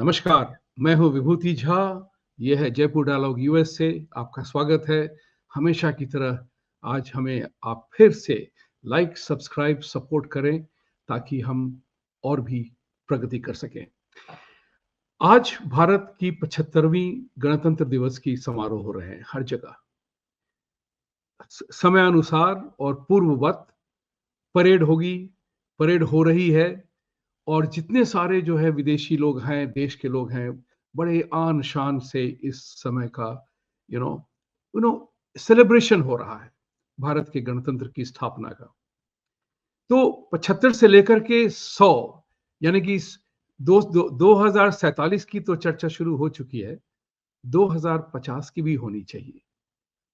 नमस्कार, मैं हूँ विभूति झा। ये है जयपुर डायलॉग यूएस से आपका स्वागत है। हमेशा की तरह आज हमें आप फिर से लाइक, सब्सक्राइब, सपोर्ट करें ताकि हम और भी प्रगति कर सकें। आज भारत की 75वीं गणतंत्र दिवस की समारोह हो रहे हैं हर जगह। समयानुसार और पूर्ववत परेड होगी, परेड हो रही है और जितने सारे जो है विदेशी लोग हैं, देश के लोग हैं, बड़े आन शान से इस समय का you know you know celebration हो रहा है भारत के गणतंत्र की स्थापना का। तो 75 से लेकर के 100 यानी कि 2047 की तो चर्चा शुरू हो चुकी है, 2050 की भी होनी चाहिए।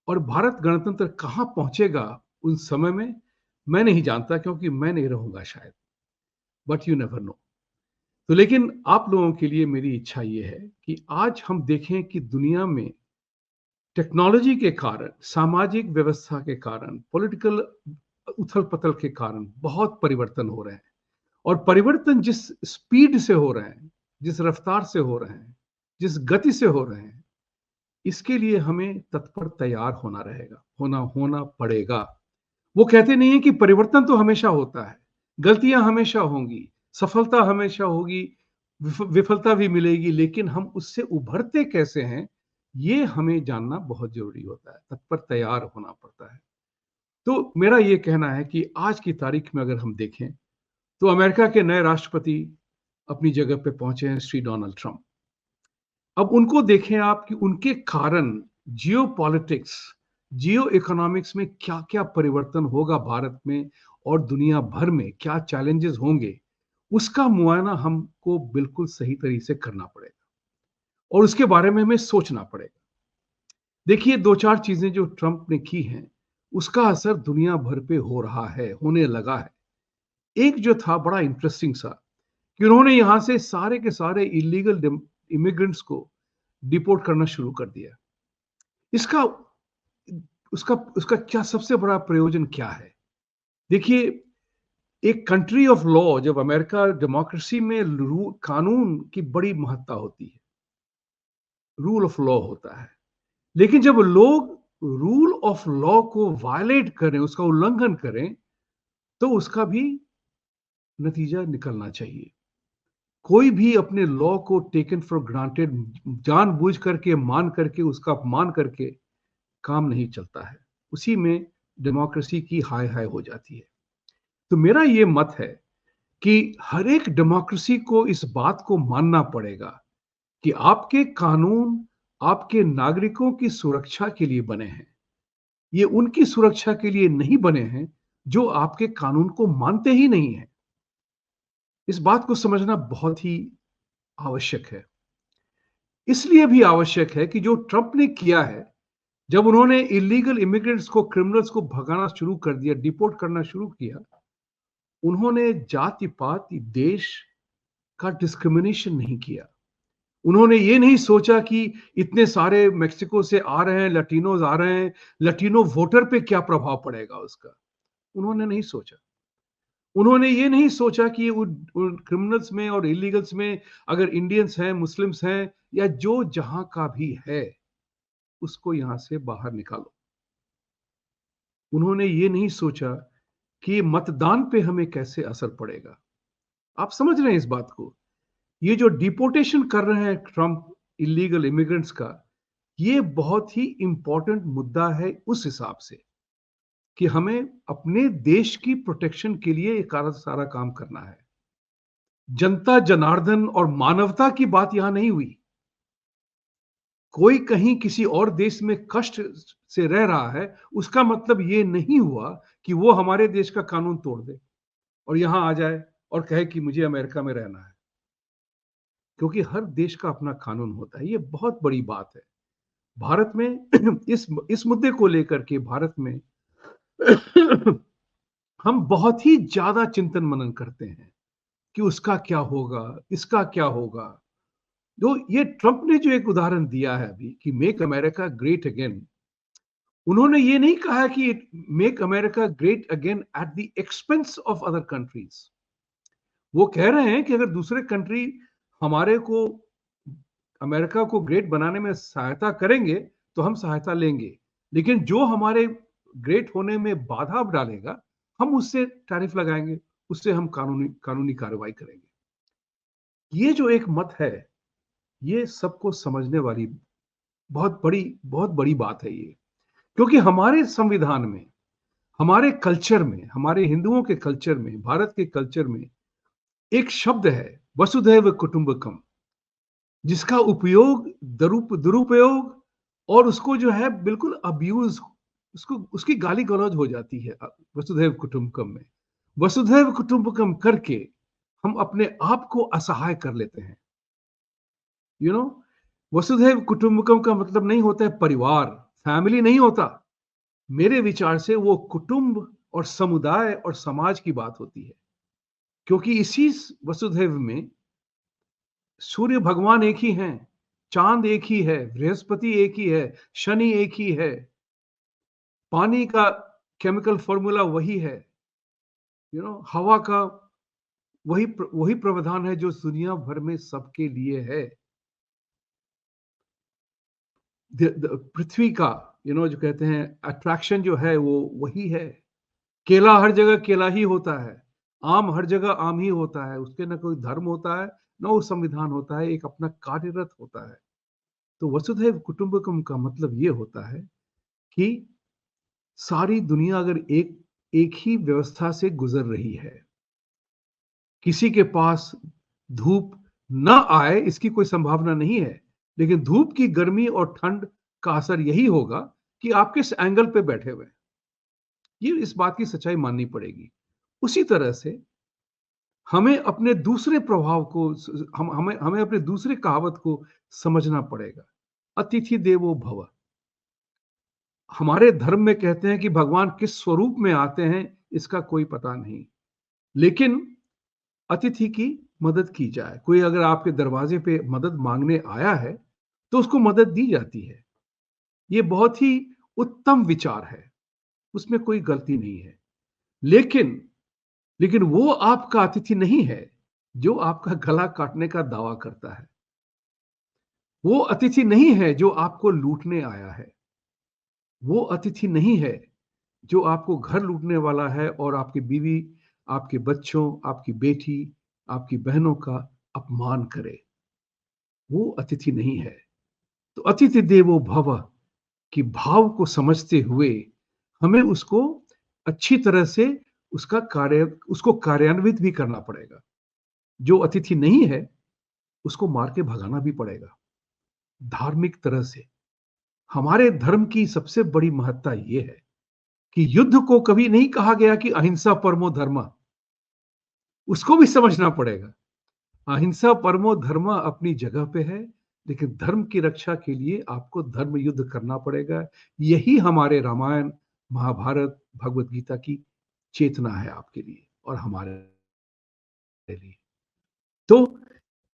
और भारत गणतंत्र कहाँ पहुंचेगा उन समय में, मैं नहीं जानता क्योंकि मैं नहीं रहूंगा शायद, बट यू नेवर नो। तो लेकिन आप लोगों के लिए मेरी इच्छा ये है कि आज हम देखें कि दुनिया में टेक्नोलॉजी के कारण, सामाजिक व्यवस्था के कारण, पॉलिटिकल उथल पथल के कारण बहुत परिवर्तन हो रहे हैं। और परिवर्तन जिस स्पीड से हो रहे हैं, जिस रफ्तार से हो रहे हैं, जिस गति से हो रहे हैं, इसके लिए हमें तत्पर तैयार होना रहेगा, होना पड़ेगा। वो कहते नहीं है कि परिवर्तन तो हमेशा होता है, गलतियां हमेशा होंगी, सफलता हमेशा होगी, विफलता भी मिलेगी, लेकिन हम उससे उभरते कैसे हैं ये हमें जानना बहुत जरूरी होता है, तत्पर तैयार होना पड़ता है। तो मेरा ये कहना है कि आज की तारीख में अगर हम देखें तो अमेरिका के नए राष्ट्रपति अपनी जगह पे पहुंचे हैं, श्री डोनाल्ड ट्रंप। अब उनको देखें आप कि उनके कारण जियो पॉलिटिक्स, जियो इकोनॉमिक्स में क्या क्या परिवर्तन होगा भारत में और दुनिया भर में क्या चैलेंजेस होंगे, उसका मुआयना हमको बिल्कुल सही तरीके से करना पड़ेगा और उसके बारे में हमें सोचना पड़ेगा। देखिए, दो चार चीजें जो ट्रंप ने की हैं उसका असर दुनिया भर पे हो रहा है, होने लगा है। एक जो था बड़ा इंटरेस्टिंग सा कि उन्होंने यहां से सारे के सारे इलीगल इमिग्रेंट्स को डिपोर्ट करना शुरू कर दिया। इसका उसका उसका क्या सबसे बड़ा प्रयोजन क्या है? देखिए, एक कंट्री ऑफ लॉ, जब अमेरिका डेमोक्रेसी में कानून की बड़ी महत्ता होती है, रूल ऑफ लॉ होता है। लेकिन जब लोग रूल ऑफ लॉ को वायलेट करें, उसका उल्लंघन करें, तो उसका भी नतीजा निकलना चाहिए। कोई भी अपने लॉ को टेकन फॉर ग्रांटेड, जानबूझ करके, मान करके, उसका अपमान करके काम नहीं चलता है। उसी में डेमोक्रेसी की हाय हाय हो जाती है। तो मेरा ये मत है कि हर एक डेमोक्रेसी को इस बात को मानना पड़ेगा कि आपके कानून आपके नागरिकों की सुरक्षा के लिए बने हैं। ये उनकी सुरक्षा के लिए नहीं बने हैं जो आपके कानून को मानते ही नहीं हैं। इस बात को समझना बहुत ही आवश्यक है। इसलिए भी आवश्यक है कि जो ट्रंप ने किया है, जब उन्होंने इलीगल इमिग्रेंट्स को, क्रिमिनल्स को भगाना शुरू कर दिया, डिपोर्ट करना शुरू किया, उन्होंने जाति पाति देश का डिस्क्रिमिनेशन नहीं किया। उन्होंने ये नहीं सोचा कि इतने सारे मेक्सिको से आ रहे हैं, लटीनोज आ रहे हैं, लटीनो वोटर पे क्या प्रभाव पड़ेगा उसका। उन्होंने नहीं सोचा। उन्होंने ये नहीं सोचा कि उन क्रिमिनल्स में और इलीगल्स में अगर इंडियंस हैं, मुस्लिम्स हैं, या जो जहां का भी है, उसको यहां से बाहर निकालो। उन्होंने ये नहीं सोचा कि मतदान पे हमें कैसे असर पड़ेगा। आप समझ रहे हैं इस बात को? ये जो डिपोर्टेशन कर रहे हैं ट्रंप इलीगल इमिग्रेंट्स का, ये बहुत ही इंपॉर्टेंट मुद्दा है उस हिसाब से कि हमें अपने देश की प्रोटेक्शन के लिए एक सारा काम करना है। जनता जनार्दन और मानवता की बात यहां नहीं हुई। कोई कहीं किसी और देश में कष्ट से रह रहा है, उसका मतलब ये नहीं हुआ कि वो हमारे देश का कानून तोड़ दे और यहां आ जाए और कहे कि मुझे अमेरिका में रहना है। क्योंकि हर देश का अपना कानून होता है। ये बहुत बड़ी बात है भारत में। इस मुद्दे को लेकर के भारत में हम बहुत ही ज्यादा चिंतन मनन करते हैं कि उसका क्या होगा, इसका क्या होगा। जो ये ट्रंप ने जो एक उदाहरण दिया है अभी कि मेक अमेरिका ग्रेट अगेन, उन्होंने ये नहीं कहा कि make America great again at the expense of other countries. वो कह रहे हैं कि अगर दूसरे कंट्री हमारे को अमेरिका को ग्रेट बनाने में सहायता करेंगे तो हम सहायता लेंगे, लेकिन जो हमारे ग्रेट होने में बाधा डालेगा हम उससे टैरिफ लगाएंगे, उससे हम कानूनी कार्रवाई करेंगे। ये जो एक मत है, ये सबको समझने वाली बहुत बड़ी बात है ये। क्योंकि हमारे संविधान में, हमारे कल्चर में, हमारे हिंदुओं के कल्चर में, भारत के कल्चर में एक शब्द है वसुधैव कुटुंबकम, जिसका उपयोग दुरुपयोग और उसको जो है बिल्कुल अब्यूज, उसको उसकी गाली गलौज हो जाती है वसुधैव कुटुंबकम में। वसुधैव कुटुंबकम करके हम अपने आप को असहाय कर लेते हैं। यू नो, वसुधैव कुटुंबकम का मतलब नहीं होता है परिवार, फैमिली नहीं होता। मेरे विचार से वो कुटुंब और समुदाय और समाज की बात होती है, क्योंकि इसी वसुधैव में सूर्य भगवान एक ही हैं, चांद एक ही है, बृहस्पति एक ही है, शनि एक ही है, पानी का केमिकल फॉर्मूला वही है, हवा का वही प्रावधान है जो दुनिया भर में सबके लिए है। पृथ्वी का जो कहते हैं अट्रैक्शन जो है वो वही है। केला हर जगह केला ही होता है, आम हर जगह आम ही होता है, उसके ना कोई धर्म होता है, ना वो संविधान होता है, एक अपना कार्यरत होता है। तो वसुधैव कुटुंबकम का मतलब ये होता है कि सारी दुनिया अगर एक एक ही व्यवस्था से गुजर रही है, किसी के पास धूप न आए इसकी कोई संभावना नहीं है, लेकिन धूप की गर्मी और ठंड का असर यही होगा कि आप किस एंगल पे बैठे हुए हैं। ये इस बात की सच्चाई माननी पड़ेगी। उसी तरह से हमें अपने दूसरे प्रभाव को हम हमें हमें अपने दूसरे कहावत को समझना पड़ेगा, अतिथि देवो भव। हमारे धर्म में कहते हैं कि भगवान किस स्वरूप में आते हैं इसका कोई पता नहीं, लेकिन अतिथि की मदद की जाए। कोई अगर आपके दरवाजे पे मदद मांगने आया है तो उसको मदद दी जाती है। ये बहुत ही उत्तम विचार है, उसमें कोई गलती नहीं है। लेकिन लेकिन वो आपका अतिथि नहीं है जो आपका गला काटने का दावा करता है। वो अतिथि नहीं है जो आपको लूटने आया है। वो अतिथि नहीं है जो आपको घर लूटने वाला है और आपकी बीवी, आपके बच्चों, आपकी बेटी, आपकी बहनों का अपमान करे। वो अतिथि नहीं है। तो अतिथि देवो भव की भाव को समझते हुए हमें उसको अच्छी तरह से उसको कार्यान्वित भी करना पड़ेगा। जो अतिथि नहीं है उसको मार के भगाना भी पड़ेगा धार्मिक तरह से। हमारे धर्म की सबसे बड़ी महत्ता यह है कि युद्ध को कभी नहीं कहा गया कि अहिंसा परमो धर्म, उसको भी समझना पड़ेगा। अहिंसा परमो धर्म अपनी जगह पे है, लेकिन धर्म की रक्षा के लिए आपको धर्म युद्ध करना पड़ेगा। यही हमारे रामायण, महाभारत, भगवत गीता की चेतना है आपके लिए और हमारे लिए। तो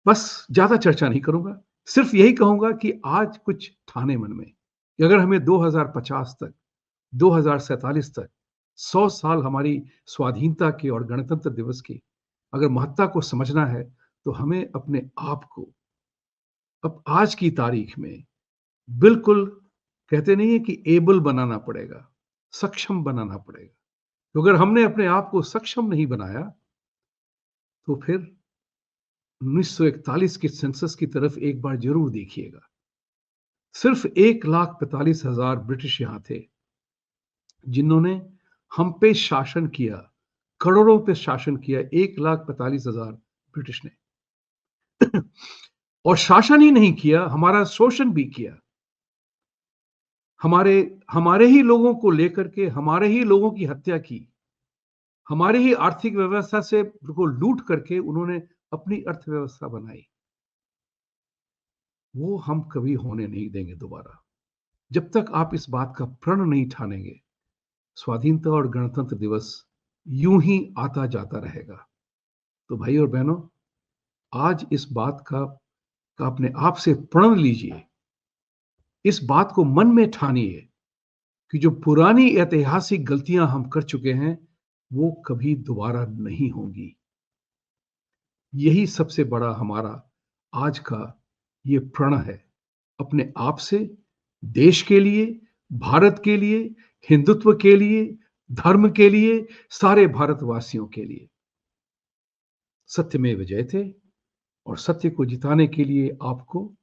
बस ज्यादा चर्चा नहीं करूंगा, सिर्फ यही कहूंगा कि आज कुछ ठाने मन में कि अगर हमें 2050 तक, 2047 तक 100 साल हमारी स्वाधीनता के और गणतंत्र दिवस की अगर महत्ता को समझना है तो हमें अपने आप को अब आज की तारीख में बिल्कुल, कहते नहीं है कि एबल बनाना पड़ेगा, सक्षम बनाना पड़ेगा। तो अगर हमने अपने आप को सक्षम नहीं बनाया तो फिर 1941 के सेंसस की तरफ एक बार जरूर देखिएगा। सिर्फ 1,45,000 ब्रिटिश यहां थे जिन्होंने हम पे शासन किया, करोड़ों पे शासन किया। 1,45,000 ब्रिटिश ने और शासन ही नहीं किया, हमारा शोषण भी किया। हमारे हमारे ही लोगों को लेकर के हमारे ही लोगों की हत्या की, हमारे ही आर्थिक व्यवस्था से को लूट करके उन्होंने अपनी अर्थव्यवस्था बनाई। वो हम कभी होने नहीं देंगे दोबारा। जब तक आप इस बात का प्रण नहीं ठानेंगे, स्वाधीनता और गणतंत्र दिवस यूं ही आता जाता रहेगा। तो भाई और बहनों, आज इस बात का अपने आप से प्रण लीजिए, इस बात को मन में ठानिए कि जो पुरानी ऐतिहासिक गलतियां हम कर चुके हैं वो कभी दोबारा नहीं होंगी। यही सबसे बड़ा हमारा आज का ये प्रण है, अपने आप से, देश के लिए, भारत के लिए, हिंदुत्व के लिए, धर्म के लिए, सारे भारतवासियों के लिए। सत्यमेव जयते, और सत्य को जिताने के लिए आपको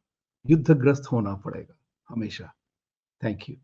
युद्धग्रस्त होना पड़ेगा हमेशा। Thank you.